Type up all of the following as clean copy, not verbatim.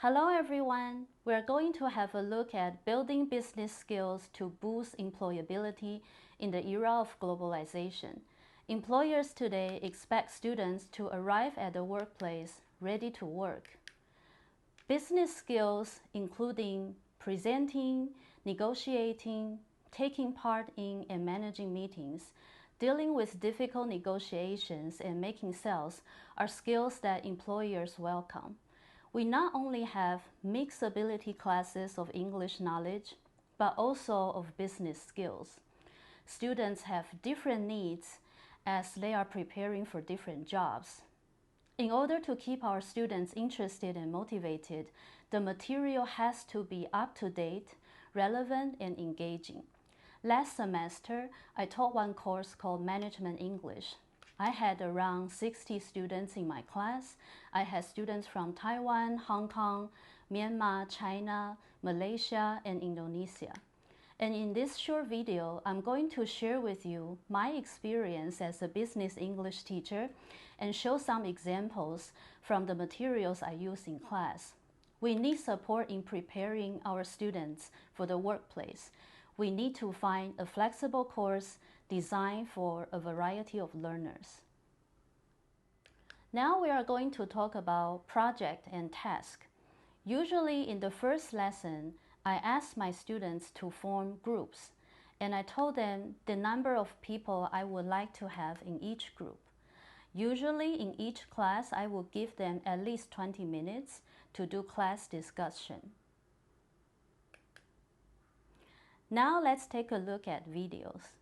Hello everyone! We're going to have a look at building business skills to boost employability in the era of globalization. Employers today expect students to arrive at the workplace ready to work. Business skills including presenting, negotiating, taking part in and managing meetings, dealing with difficult negotiations and making sales are skills that employers welcome. We not only have mixed ability classes of English knowledge, but also of business skills. Students have different needs as they are preparing for different jobs. In order to keep our students interested and motivated, the material has to be up to date, relevant, and engaging. Last semester, I taught one course called Management English. I had around 60 students in my class. I had students from Taiwan, Hong Kong, Myanmar, China, Malaysia, and Indonesia. And in this short video, I'm going to share with you my experience as a business English teacher and show some examples from the materials I use in class. We need support in preparing our students for the workplace. We need to find a flexible course designed for a variety of learners. Now we are going to talk about project and task. Usually in the first lesson, I ask my students to form groups, and I told them the number of people I would like to have in each group. Usually in each class, I will give them at least 20 minutes to do class discussion. Now let's take a look at videos.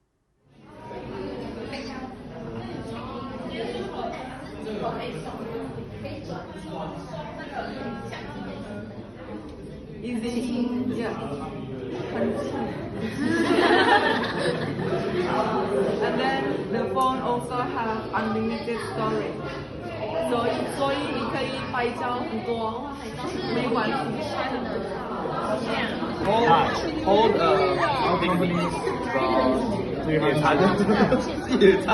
And then the phone also have unlimited storage. 所以你可以拍照很多，没关系。Hold companies from 野餐，野餐。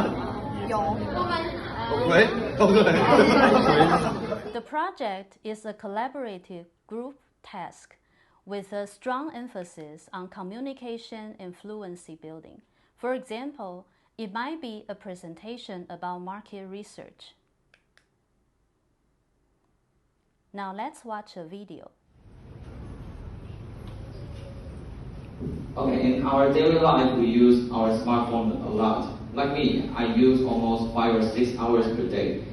喂，The project is a collaborative group task with a strong emphasis on communication and fluency building. For example, it might be a presentation about market research. Now let's watch a video. Okay, in our daily life, we use our smartphone a lot. Like me, I use almost 5 or 6 hours per day.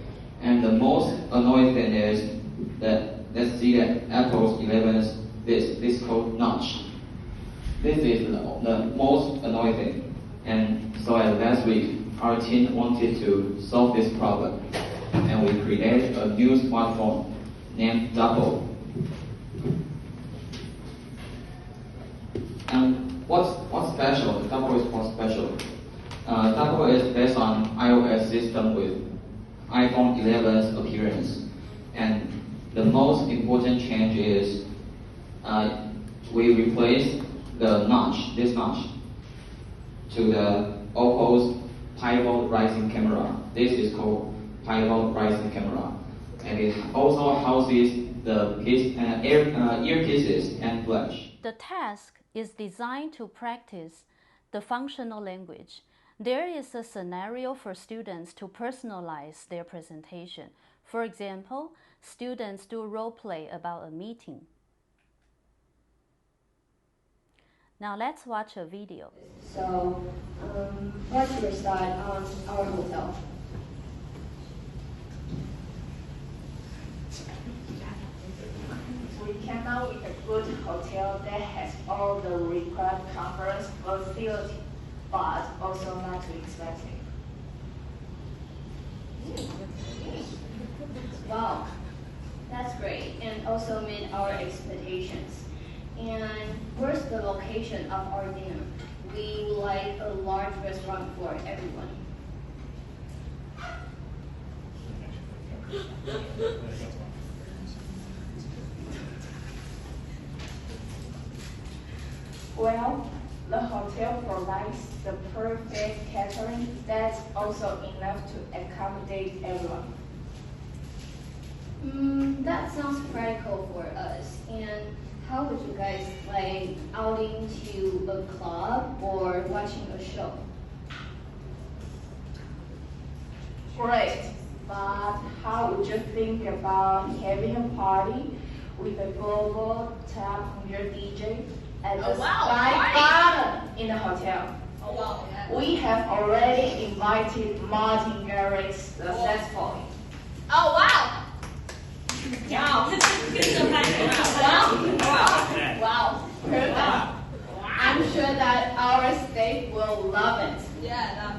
And the most annoying thing is that, let's see that Apple's 11's this code notch. This is the most annoying thing. And so last week, our team wanted to solve this problem. And we created a new smartphone named Double. And what's special? The Double is what's special. Double is based on iOS system with iPhone 11's appearance. And the most important change is we replace the notch, this notch, to the Oppo's Pivot Rising camera. This is called Pivot Rising camera. And it also houses the earpieces and flash. The task is designed to practice the functional language. There is a scenario for students to personalize their presentation. For example, students do role play about a meeting. Now let's watch a video. So let's restart on our hotel. We came out with a good hotel that has all the required conference facility, but also not too expensive. Wow, that's great, and also meet our expectations. And where's the location of our dinner? We would like a large restaurant for everyone. Well, the hotel provides the perfect catering that's also enough to accommodate everyone. That sounds practical for us. And how would you guys like outing to a club or watching a show? Great, but how would you think about having a party with a global top 100 DJ at the Sky Garden in the hotel? Oh wow. We have already invited Martin Garrix successfully. Oh wow. Wow. Wow. Perfect. I'm sure that our state will love it. Yeah,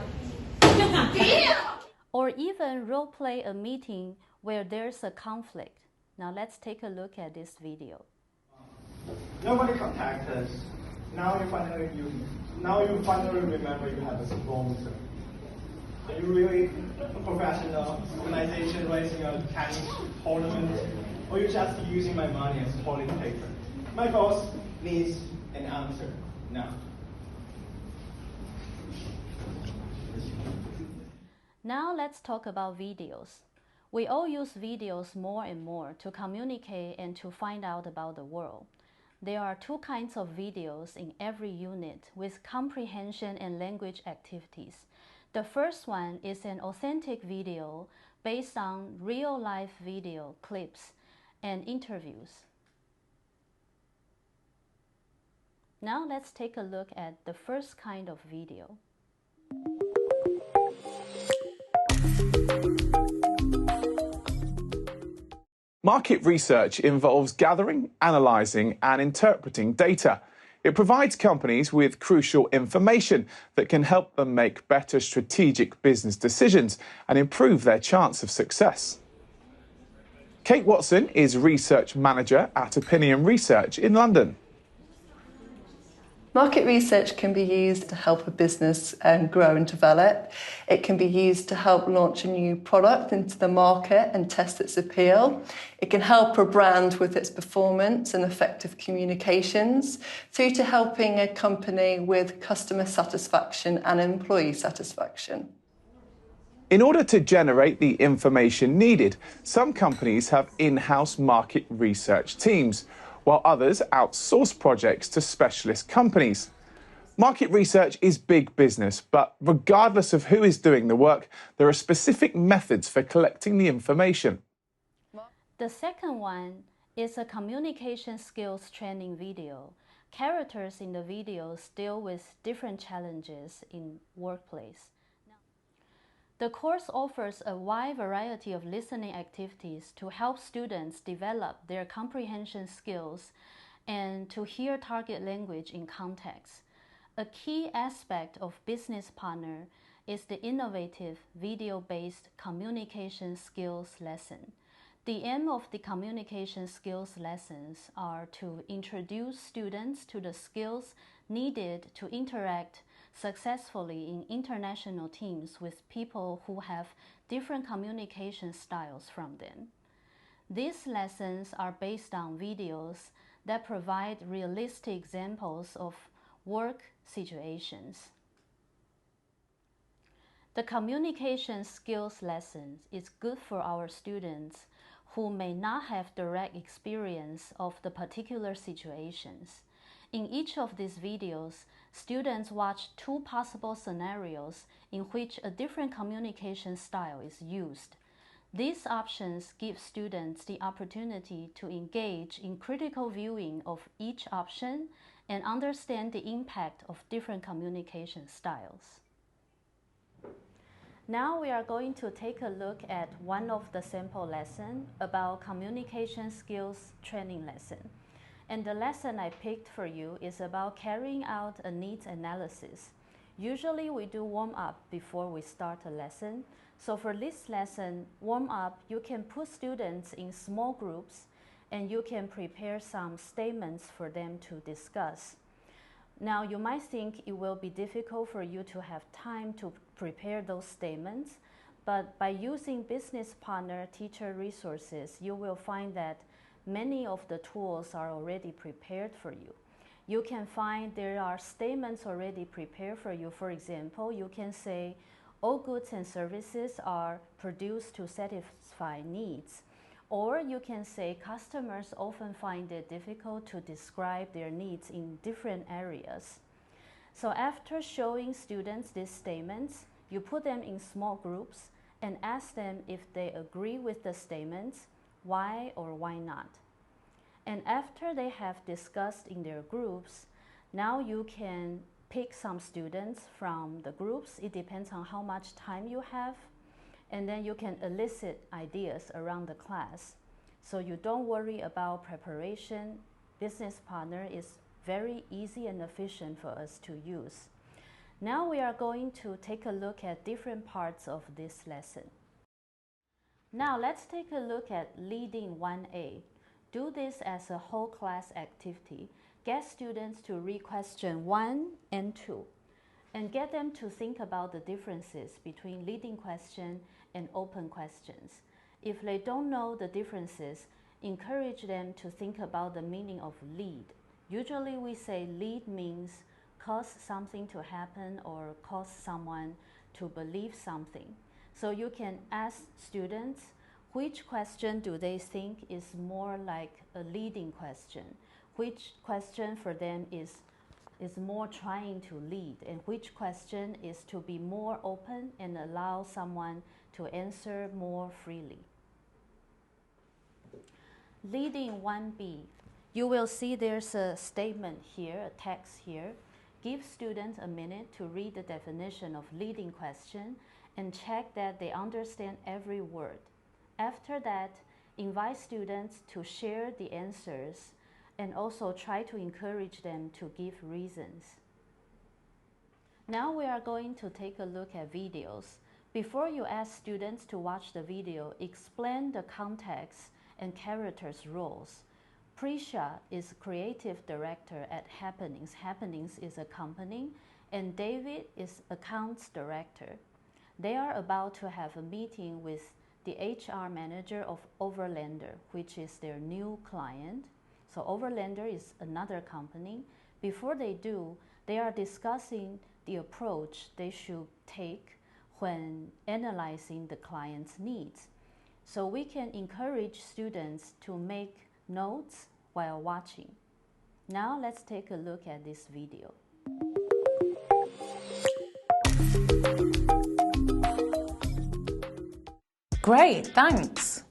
love it. Damn. Or even role-play a meeting where there's a conflict. Now let's take a look at this video. Nobody contact us. Now you finally remember you have a sponsor. Are you really a professional organization raising a tennis tournament, or you just using my money as toilet paper? My boss needs an answer now. Now let's talk about videos. We all use videos more and more to communicate and to find out about the world. There are two kinds of videos in every unit with comprehension and language activities. The first one is an authentic video based on real-life video clips and interviews. Now let's take a look at the first kind of video. Market research involves gathering, analysing and interpreting data. It provides companies with crucial information that can help them make better strategic business decisions and improve their chance of success. Kate Watson is Research Manager at Opinion Research in London. Market research can be used to help a business grow and develop. It can be used to help launch a new product into the market and test its appeal. It can help a brand with its performance and effective communications, through to helping a company with customer satisfaction and employee satisfaction. In order to generate the information needed, some companies have in-house market research teams, while others outsource projects to specialist companies. Market research is big business, but regardless of who is doing the work, there are specific methods for collecting the information. The second one is a communication skills training video. Characters in the videos deal with different challenges in workplace. The course offers a wide variety of listening activities to help students develop their comprehension skills and to hear target language in context. A key aspect of Business Partner is the innovative video-based communication skills lesson. The aim of the communication skills lessons are to introduce students to the skills needed to interact successfully in international teams with people who have different communication styles from them. These lessons are based on videos that provide realistic examples of work situations. The communication skills lessons is good for our students who may not have direct experience of the particular situations. In each of these videos, students watch two possible scenarios in which a different communication style is used. These options give students the opportunity to engage in critical viewing of each option and understand the impact of different communication styles. Now we are going to take a look at one of the sample lessons about communication skills training lesson. And the lesson I picked for you is about carrying out a needs analysis. Usually we do warm-up before we start a lesson. So for this lesson, warm-up, you can put students in small groups and you can prepare some statements for them to discuss. Now you might think it will be difficult for you to have time to prepare those statements, but by using Business Partner teacher resources, you will find that many of the tools are already prepared for you. You can find there are statements already prepared for you. For example, you can say, all goods and services are produced to satisfy needs. Or you can say customers often find it difficult to describe their needs in different areas. So after showing students these statements, you put them in small groups and ask them if they agree with the statements, why or why not. And after they have discussed in their groups, now you can pick some students from the groups. It depends on how much time you have. And then you can elicit ideas around the class. So you don't worry about preparation. Business Partner is very easy and efficient for us to use. Now we are going to take a look at different parts of this lesson. Now let's take a look at Leading 1A. Do this as a whole class activity. Get students to read question 1 and 2 and get them to think about the differences between leading question and open questions. If they don't know the differences, encourage them to think about the meaning of lead. Usually we say lead means cause something to happen or cause someone to believe something. So you can ask students which question do they think is more like a leading question, which question for them is more trying to lead, and which question is to be more open and allow someone to answer more freely. Leading 1B, you will see there's a statement here, a text here. Give students a minute to read the definition of leading question and check that they understand every word. After that, invite students to share the answers and also try to encourage them to give reasons. Now we are going to take a look at videos. Before you ask students to watch the video, explain the context and characters' roles. Prisha is creative director at Happenings. Happenings is a company, and David is accounts director. They are about to have a meeting with the HR manager of Overlander, which is their new client. So Overlander is another company. Before they do, they are discussing the approach they should take when analyzing the client's needs. So we can encourage students to make notes while watching. Now let's take a look at this video. Great, thanks.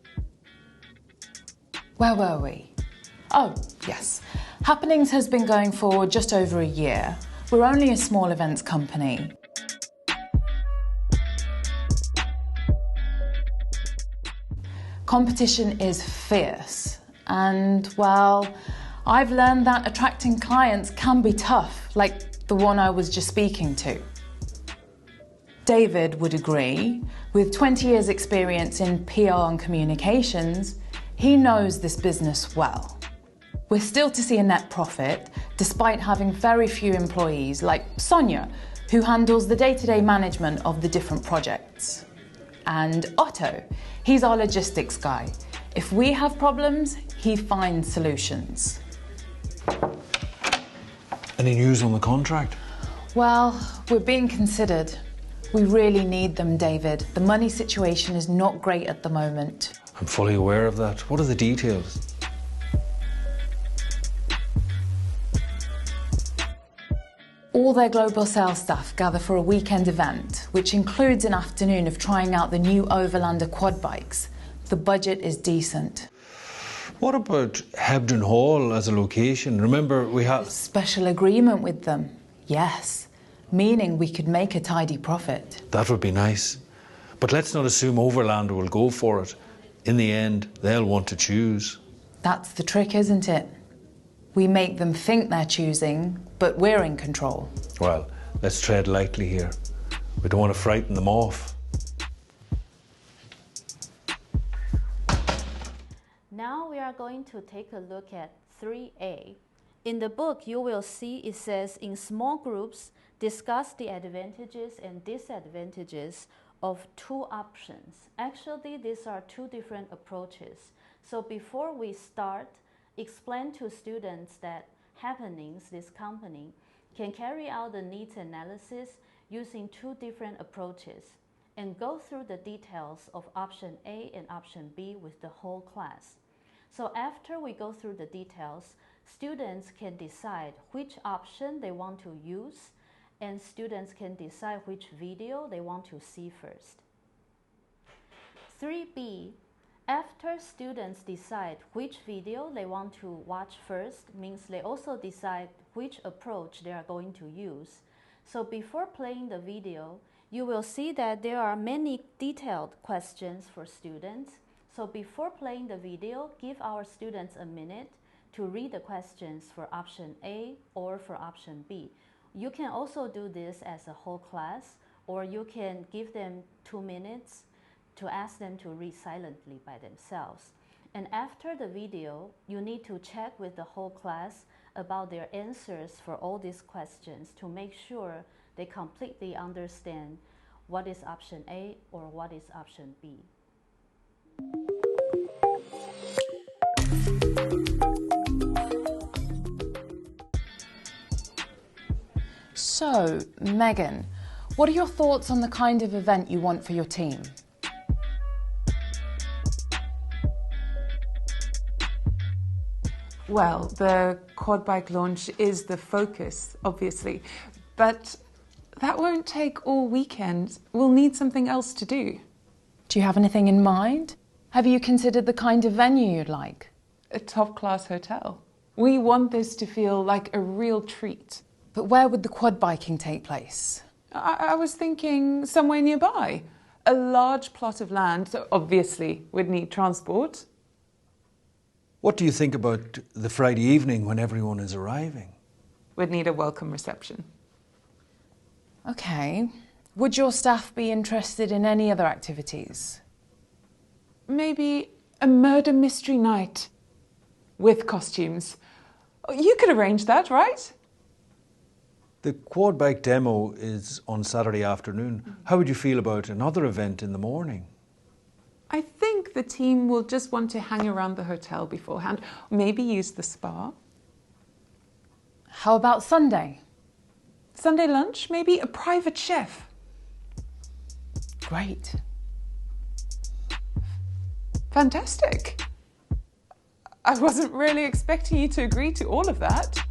Where were we? Oh, yes. Happenings has been going for just over a year. We're only a small events company. Competition is fierce, and well, I've learned that attracting clients can be tough, like the one I was just speaking to. David would agree. With 20 years' experience in PR and communications, he knows this business well. We're still to see a net profit, despite having very few employees, like Sonia, who handles the day-to-day management of the different projects. And Otto, he's our logistics guy. If we have problems, he finds solutions. Any news on the contract? Well, we're being considered. We really need them, David. The money situation is not great at the moment. I'm fully aware of that. What are the details? All their global sales staff gather for a weekend event, which includes an afternoon of trying out the new Overlander quad bikes. The budget is decent. What about Hebden Hall as a location? Remember, we have... Special agreement with them, yes. Meaning we could make a tidy profit. That would be nice. But let's not assume Overlander will go for it. In the end, they'll want to choose. That's the trick, isn't it? We make them think they're choosing, but we're in control. Well, let's tread lightly here. We don't want to frighten them off. Now we are going to take a look at 3A. In the book, you will see it says in small groups, discuss the advantages and disadvantages of two options. Actually, these are two different approaches. So before we start, explain to students that Happenings, this company, can carry out the needs analysis using two different approaches. and go through the details of option A and option B with the whole class. So after we go through the details, students can decide which option they want to use, and students can decide which video they want to see first. 3B, after students decide which video they want to watch first, means they also decide which approach they are going to use. So before playing the video, you will see that there are many detailed questions for students. So before playing the video, give our students a minute to read the questions for option A or for option B. You can also do this as a whole class, or you can give them 2 minutes to ask them to read silently by themselves. And after the video, you need to check with the whole class about their answers for all these questions to make sure they completely understand what is option A or what is option B. So, Megan, what are your thoughts on the kind of event you want for your team? Well, the quad bike launch is the focus, obviously, but that won't take all weekend. We'll need something else to do. Do you have anything in mind? Have you considered the kind of venue you'd like? A top-class hotel. We want this to feel like a real treat. But where would the quad biking take place? I was thinking somewhere nearby. A large plot of land, so obviously we'd need transport. What do you think about the Friday evening when everyone is arriving? We'd need a welcome reception. Okay. Would your staff be interested in any other activities? Maybe a murder mystery night with costumes. You could arrange that, right? The quad bike demo is on Saturday afternoon. How would you feel about another event in the morning? I think the team will just want to hang around the hotel beforehand, maybe use the spa. How about Sunday? Sunday lunch, maybe a private chef. Great. Fantastic. I wasn't really expecting you to agree to all of that.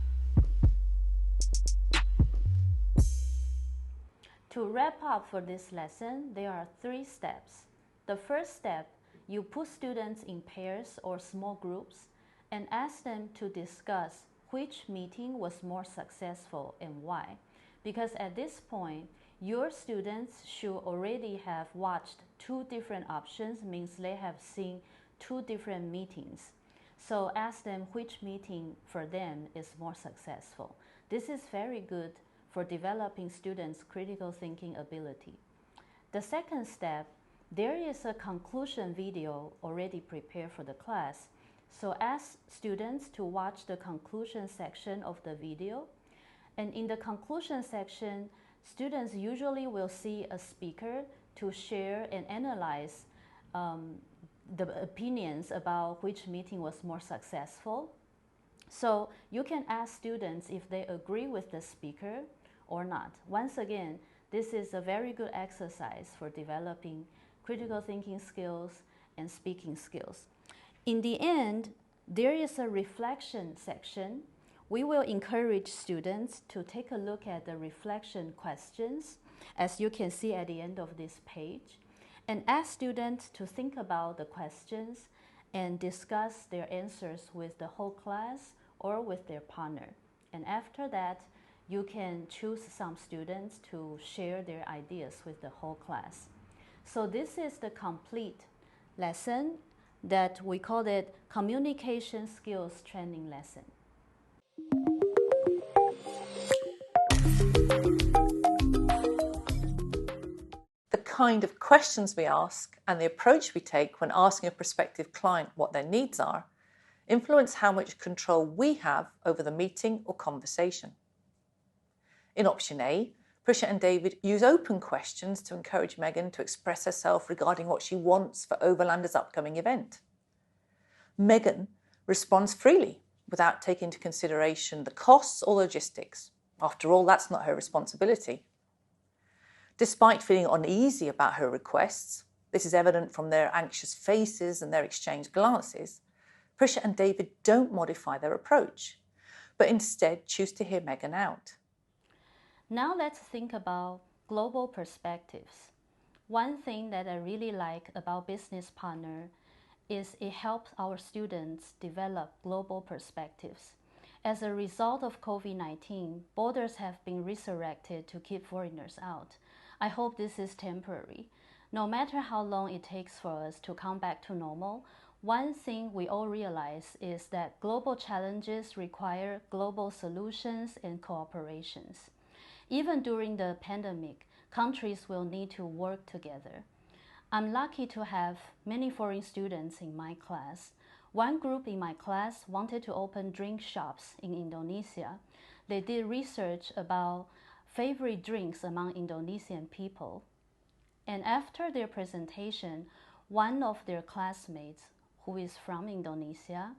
To wrap up for this lesson, there are 3 steps. The first step, you put students in pairs or small groups and ask them to discuss which meeting was more successful and why. Because at this point, your students should already have watched 2 different options, means they have seen 2 different meetings. So ask them which meeting for them is more successful. This is very good for developing students' critical thinking ability. The second step, there is a conclusion video already prepared for the class. So ask students to watch the conclusion section of the video. And in the conclusion section, students usually will see a speaker to share and analyze the opinions about which meeting was more successful. So you can ask students if they agree with the speaker or not. Once again, this is a very good exercise for developing critical thinking skills and speaking skills. In the end, there is a reflection section. We will encourage students to take a look at the reflection questions, as you can see at the end of this page, and ask students to think about the questions and discuss their answers with the whole class or with their partner. And after that, you can choose some students to share their ideas with the whole class. So this is the complete lesson that we call it Communication Skills Training Lesson. The kind of questions we ask and the approach we take when asking a prospective client what their needs are influence how much control we have over the meeting or conversation. In option A, Prisha and David use open questions to encourage Megan to express herself regarding what she wants for Overlander's upcoming event. Megan responds freely without taking into consideration the costs or logistics. After all, that's not her responsibility. Despite feeling uneasy about her requests, this is evident from their anxious faces and their exchanged glances, Prisha and David don't modify their approach, but instead choose to hear Megan out. Now let's think about global perspectives. One thing that I really like about Business Partner is it helps our students develop global perspectives. As a result of COVID-19, borders have been resurrected to keep foreigners out. I hope this is temporary. No matter how long it takes for us to come back to normal, one thing we all realize is that global challenges require global solutions and cooperations. Even during the pandemic, countries will need to work together. I'm lucky to have many foreign students in my class. One group in my class wanted to open drink shops in Indonesia. They did research about favorite drinks among Indonesian people. And after their presentation, one of their classmates, who is from Indonesia,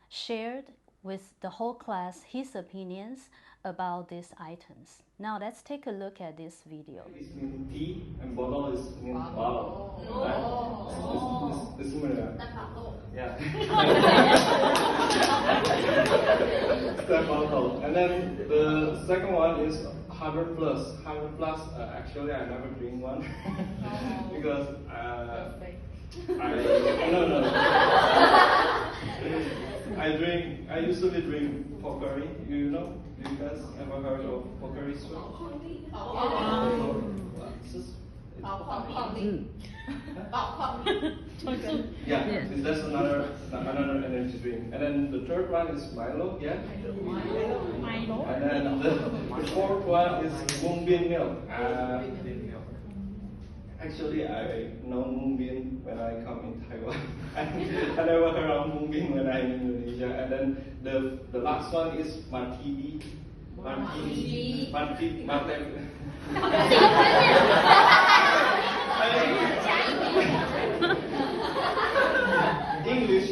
shared with the whole class his opinions about these items. Now let's take a look at this video. This means tea and bottle is mean bottle. Right? It's similar. Yeah. Step bottle. And then the second one is 100 plus. 100 plus. Actually, I never drink one because I usually drink Pocari. You know? You guys ever heard of Pocari Sweat? Yeah, that's another energy drink. And then the third one is Milo, yeah? Milo. And then the fourth one is Moonbeam milk. Actually, I know Moonbeam when I come in Taiwan. I never heard of Moonbeam when I'm in Indonesia. And then the last one is Martini. English,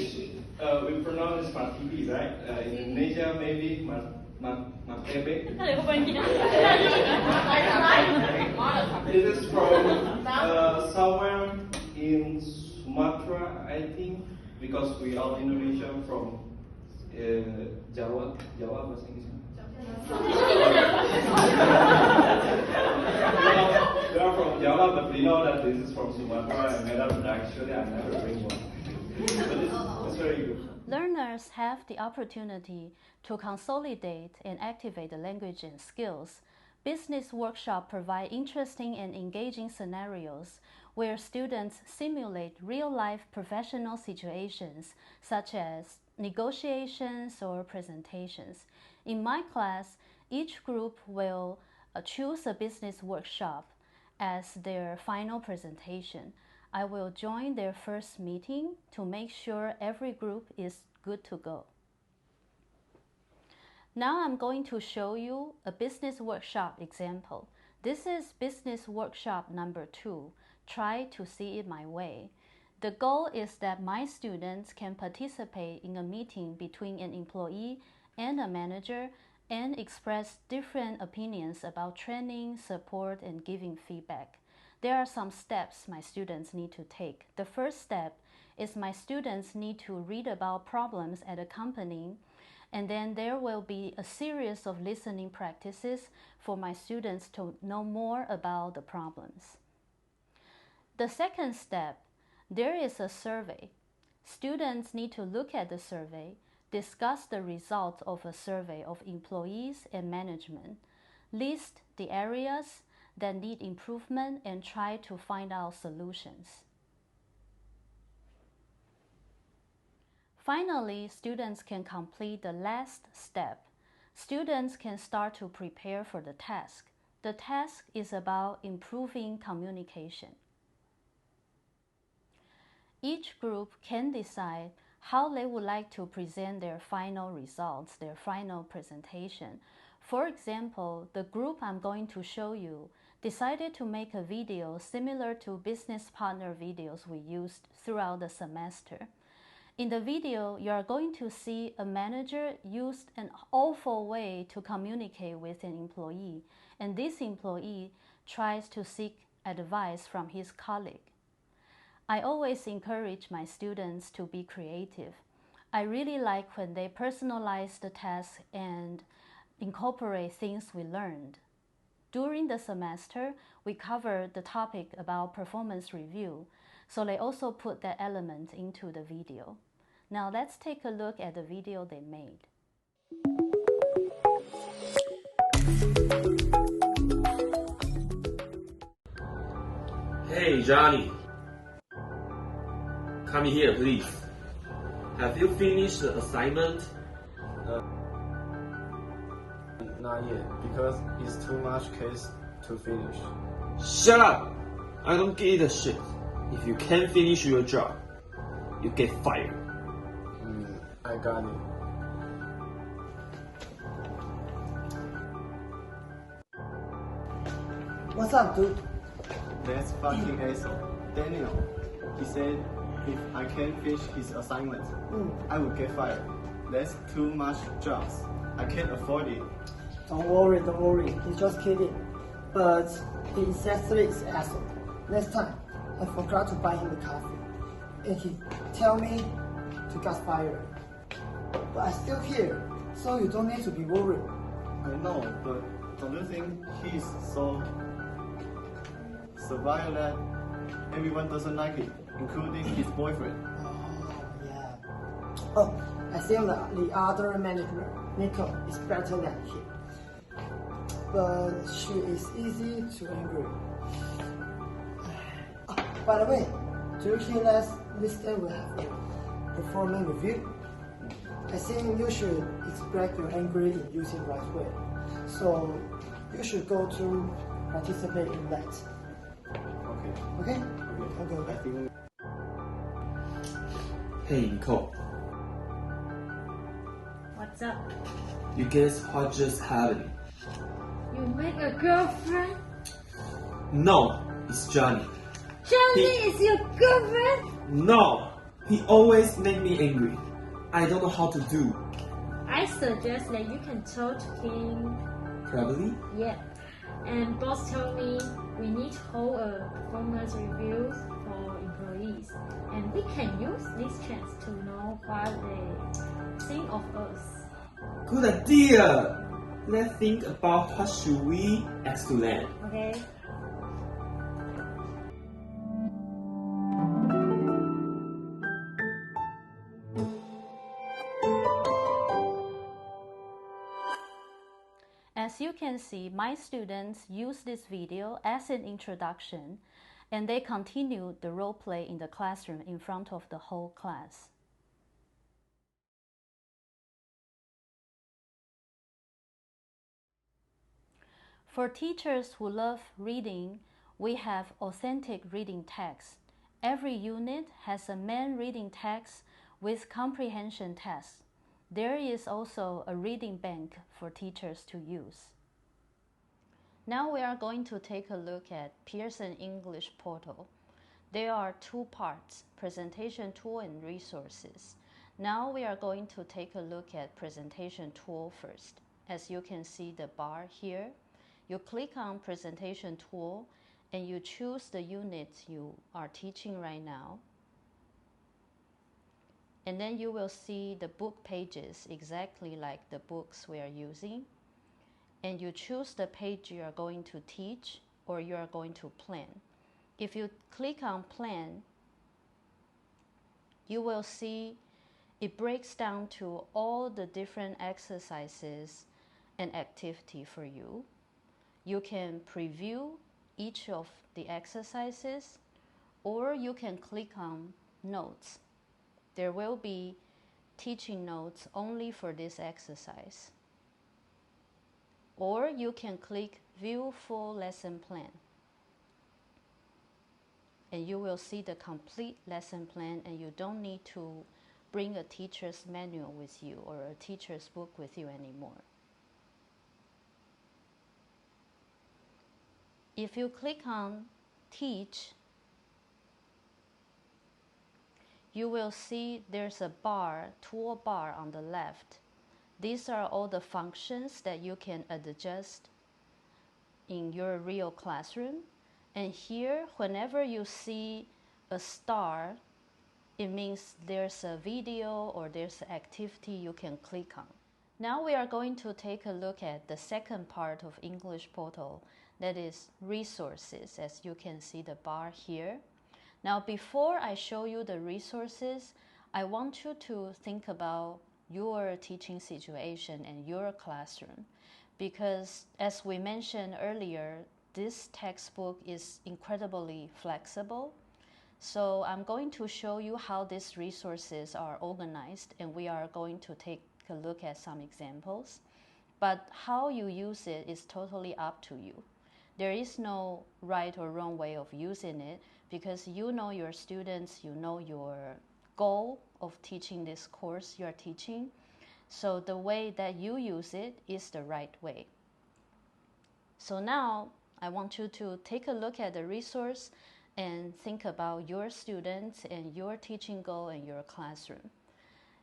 we pronounce Martini, right? In Indonesia, maybe Martebe. It is from somewhere in Sumatra, I think, because we are Indonesian from Jawa bahasa Inggris. We are from Java, but we know that this is from Sumatra and actually I never bring one. But it's very good. Learners have the opportunity to consolidate and activate the language and skills. Business workshops provide interesting and engaging scenarios where students simulate real-life professional situations such as negotiations or presentations. In my class, each group will choose a business workshop as their final presentation. I will join their first meeting to make sure every group is good to go. Now I'm going to show you a business workshop example. This is business workshop number 2. Try to see it my way. The goal is that my students can participate in a meeting between an employee and a manager and express different opinions about training, support, and giving feedback. There are some steps my students need to take. The first step is my students need to read about problems at a company, and then there will be a series of listening practices for my students to know more about the problems. The second step, there is a survey. Students need to look at the survey, discuss the results of a survey of employees and management, list the areas that need improvement, and try to find out solutions. Finally, students can complete the last step. Students can start to prepare for the task. The task is about improving communication. Each group can decide how they would like to present their final results, their final presentation. For example, the group I'm going to show you decided to make a video similar to business partner videos we used throughout the semester. In the video, you are going to see a manager used an awful way to communicate with an employee, and this employee tries to seek advice from his colleague. I always encourage my students to be creative. I really like when they personalize the task and incorporate things we learned. During the semester, we covered the topic about performance review, so they also put that element into the video. Now let's take a look at the video they made. Hey, Johnny. Come here, please. Have you finished the assignment? Not yet, because it's too much case to finish. Shut up! I don't give a shit. If you can't finish your job, you get fired. I got it. What's up, dude? That's fucking asshole. Daniel. He said if I can't finish his assignment, I will get fired. That's too much jobs. I can't afford it. Don't worry. He's just kidding. But he exactly is asshole. Next time, I forgot to buy him the coffee. And he tell me to get fired. But I'm still here, so you don't need to be worried. I know, but don't you think he's so severe that everyone doesn't like it, including his boyfriend? Yeah. Oh, I think the other manager, Nico, is better than him. But she is easy to angry. By the way, do you hear that this day we have a performance review? I think you should express your anger in using the right way. So you should go to participate in that. Okay? Okay. Hey, Nicole. What's up? You guess what just happened? You make a girlfriend? No, it's Johnny. Johnny is your girlfriend? No, he always make me angry. I don't know how to do. I suggest that you can talk to him. Probably? Yeah. And boss told me we need to hold a performance review for employees. And we can use this chance to know what they think of us. Good idea! Let's think about what should we ask to them. Okay. As you can see, my students use this video as an introduction, and they continue the role play in the classroom in front of the whole class. For teachers who love reading, we have authentic reading text. Every unit has a main reading text with comprehension tests. There is also a reading bank for teachers to use. Now we are going to take a look at Pearson English Portal. There are two parts, presentation tool and resources. Now we are going to take a look at presentation tool first. As you can see the bar here, you click on presentation tool and you choose the unit you are teaching right now. And then you will see the book pages exactly like the books we are using. And you choose the page you are going to teach or you are going to plan. If you click on plan, you will see it breaks down to all the different exercises and activity for you. You can preview each of the exercises or you can click on notes. There will be teaching notes only for this exercise. Or you can click View Full Lesson Plan. And you will see the complete lesson plan and you don't need to bring a teacher's manual with you or a teacher's book with you anymore. If you click on Teach, you will see there's a bar, toolbar on the left. These are all the functions that you can adjust in your real classroom. And here, whenever you see a star, it means there's a video or there's an activity you can click on. Now we are going to take a look at the second part of English Portal, that is resources, as you can see the bar here. Now before I show you the resources, I want you to think about your teaching situation and your classroom, because as we mentioned earlier, this textbook is incredibly flexible. So I'm going to show you how these resources are organized, and we are going to take a look at some examples. But how you use it is totally up to you. There is no right or wrong way of using it, because you know your students, you know your goal of teaching this course you are teaching. So the way that you use it is the right way. So now I want you to take a look at the resource and think about your students and your teaching goal and your classroom.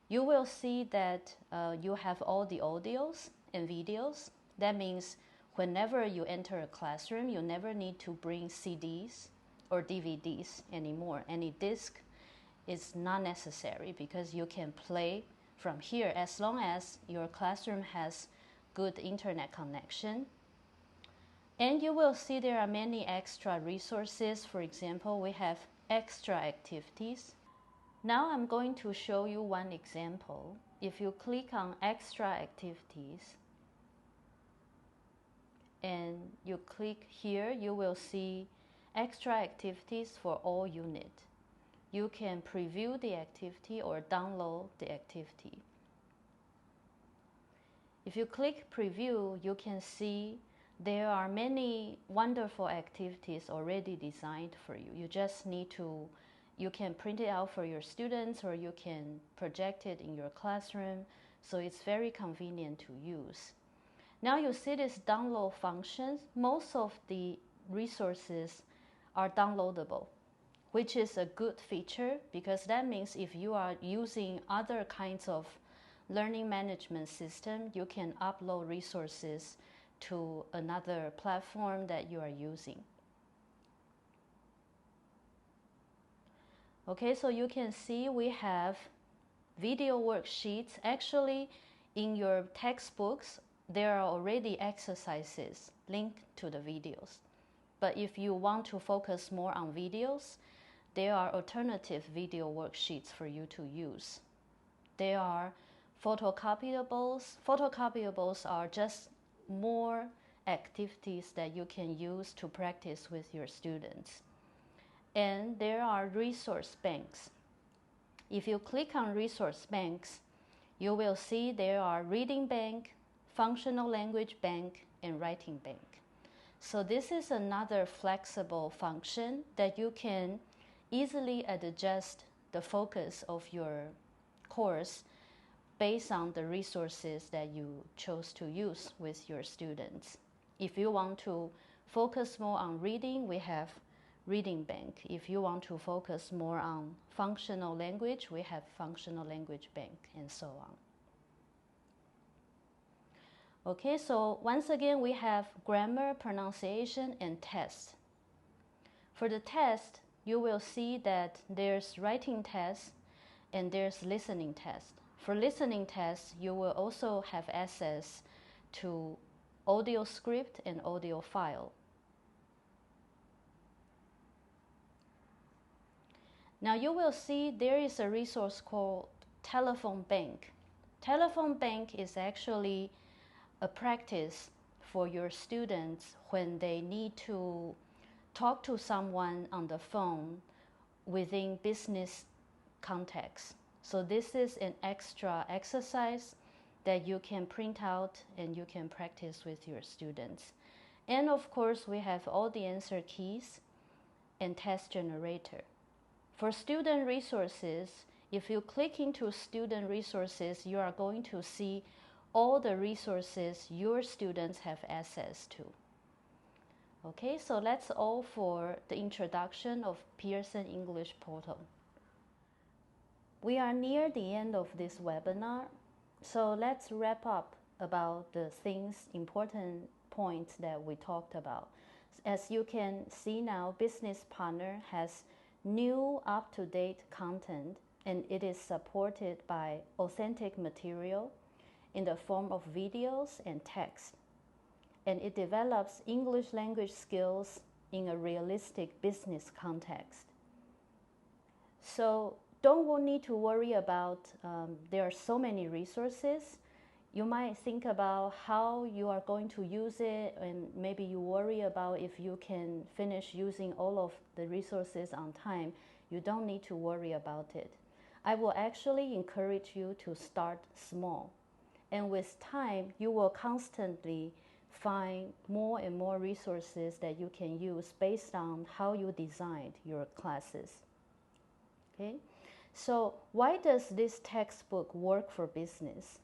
You will see that you have all the audios and videos. That means whenever you enter a classroom, you never need to bring CDs or DVDs anymore. Any disc is not necessary, because you can play from here as long as your classroom has good internet connection. And you will see there are many extra resources. For example, we have extra activities. Now I'm going to show you one example. If you click on extra activities and you click here, you will see extra activities for all units. You can preview the activity or download the activity. If you click preview, you can see there are many wonderful activities already designed for you. You just need to, you can print it out for your students, or you can project it in your classroom. So it's very convenient to use. Now you see this download functions. Most of the resources are downloadable, which is a good feature, because that means if you are using other kinds of learning management system, you can upload resources to another platform that you are using. Okay, so you can see we have video worksheets. Actually, in your textbooks, there are already exercises linked to the videos. But if you want to focus more on videos, there are alternative video worksheets for you to use. There are photocopyables. Photocopyables are just more activities that you can use to practice with your students. And there are resource banks. If you click on resource banks, you will see there are reading bank, functional language bank, and writing bank. So this is another flexible function that you can easily adjust the focus of your course based on the resources that you chose to use with your students. If you want to focus more on reading, we have reading bank. If you want to focus more on functional language, we have functional language bank, and so on. Okay, so once again, we have grammar, pronunciation, and test. For the test, you will see that there's writing test and there's listening test. For listening tests, you will also have access to audio script and audio file. Now you will see there is a resource called Telephone Bank. Telephone Bank is actually a practice for your students when they need to talk to someone on the phone within business context. So this is an extra exercise that you can print out and you can practice with your students. And of course, we have all the answer keys and test generator. For student resources, if you click into student resources, you are going to see all the resources your students have access to. Okay, so that's all for the introduction of Pearson English Portal. We are near the end of this webinar, so let's wrap up about the things important points that we talked about. As you can see now, Business Partner has new up-to-date content, and it is supported by authentic material in the form of videos and text. And it develops English language skills in a realistic business context. So don't need to worry about there are so many resources. You might think about how you are going to use it, and maybe you worry about if you can finish using all of the resources on time. You don't need to worry about it. I will actually encourage you to start small. And with time, you will constantly find more and more resources that you can use based on how you designed your classes. Okay? So why does this textbook work for business?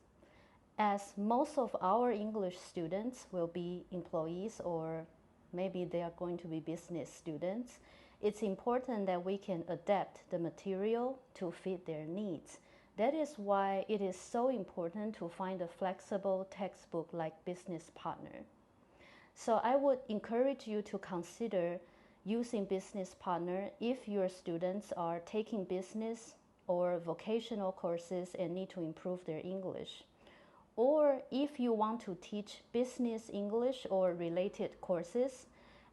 As most of our English students will be employees, or maybe they are going to be business students, it's important that we can adapt the material to fit their needs. That is why it is so important to find a flexible textbook like Business Partner. So I would encourage you to consider using Business Partner if your students are taking business or vocational courses and need to improve their English. Or if you want to teach business English or related courses,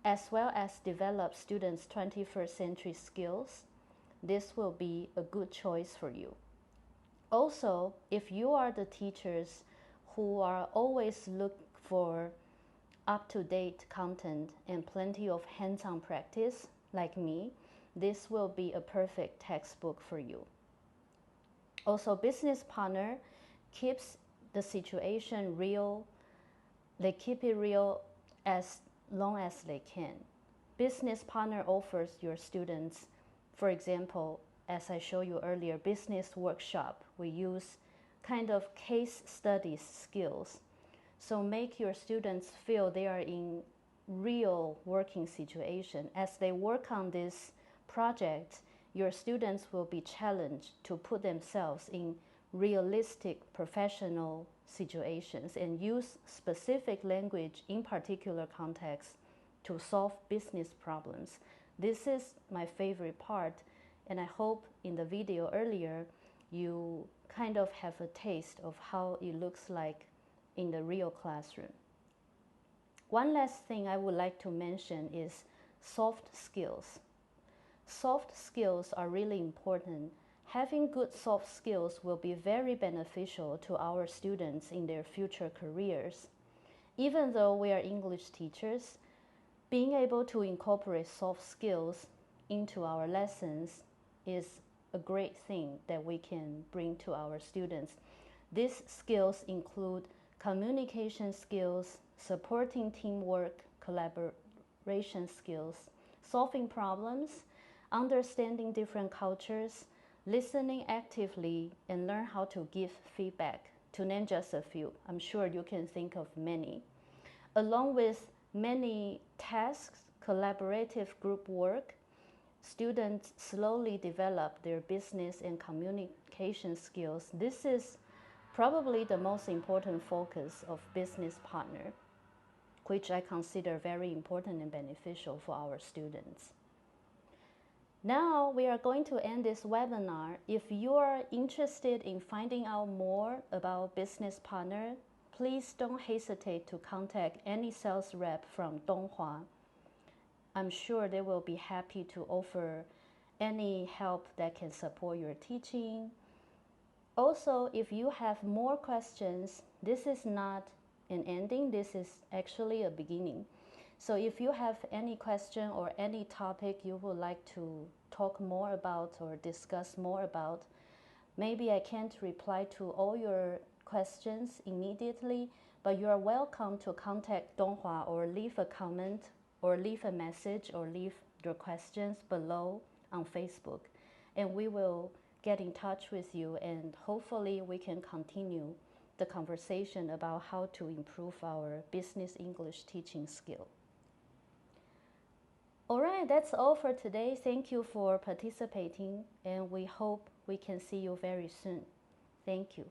as well as develop students' 21st century skills, this will be a good choice for you. Also, if you are the teachers who are always looking for up-to-date content and plenty of hands-on practice, like me, this will be a perfect textbook for you. Also, Business Partner keeps the situation real. They keep it real as long as they can. Business Partner offers your students, for example, as I showed you earlier, business workshop. We use kind of case studies skills. So make your students feel they are in real working situation. As they work on this project, your students will be challenged to put themselves in realistic professional situations and use specific language in particular contexts to solve business problems. This is my favorite part, and I hope in the video earlier you kind of have a taste of how it looks like in the real classroom. One last thing I would like to mention is soft skills. Soft skills are really important. Having good soft skills will be very beneficial to our students in their future careers. Even though we are English teachers, being able to incorporate soft skills into our lessons is a great thing that we can bring to our students. These skills include communication skills, supporting teamwork, collaboration skills, solving problems, understanding different cultures, listening actively, and learn how to give feedback, to name just a few. I'm sure you can think of many. Along with many tasks, collaborative group work, students slowly develop their business and communication skills. This is probably the most important focus of Business Partner, which I consider very important and beneficial for our students. Now we are going to end this webinar. If you are interested in finding out more about Business Partner, please don't hesitate to contact any sales rep from Donghua. I'm sure they will be happy to offer any help that can support your teaching. Also, if you have more questions, this is not an ending, this is actually a beginning. So if you have any question or any topic you would like to talk more about or discuss more about, maybe I can't reply to all your questions immediately, but you are welcome to contact Donghua or leave a comment or leave a message or leave your questions below on Facebook, and we will get in touch with you, and hopefully we can continue the conversation about how to improve our business English teaching skill. All right, that's all for today. Thank you for participating, and we hope we can see you very soon. Thank you.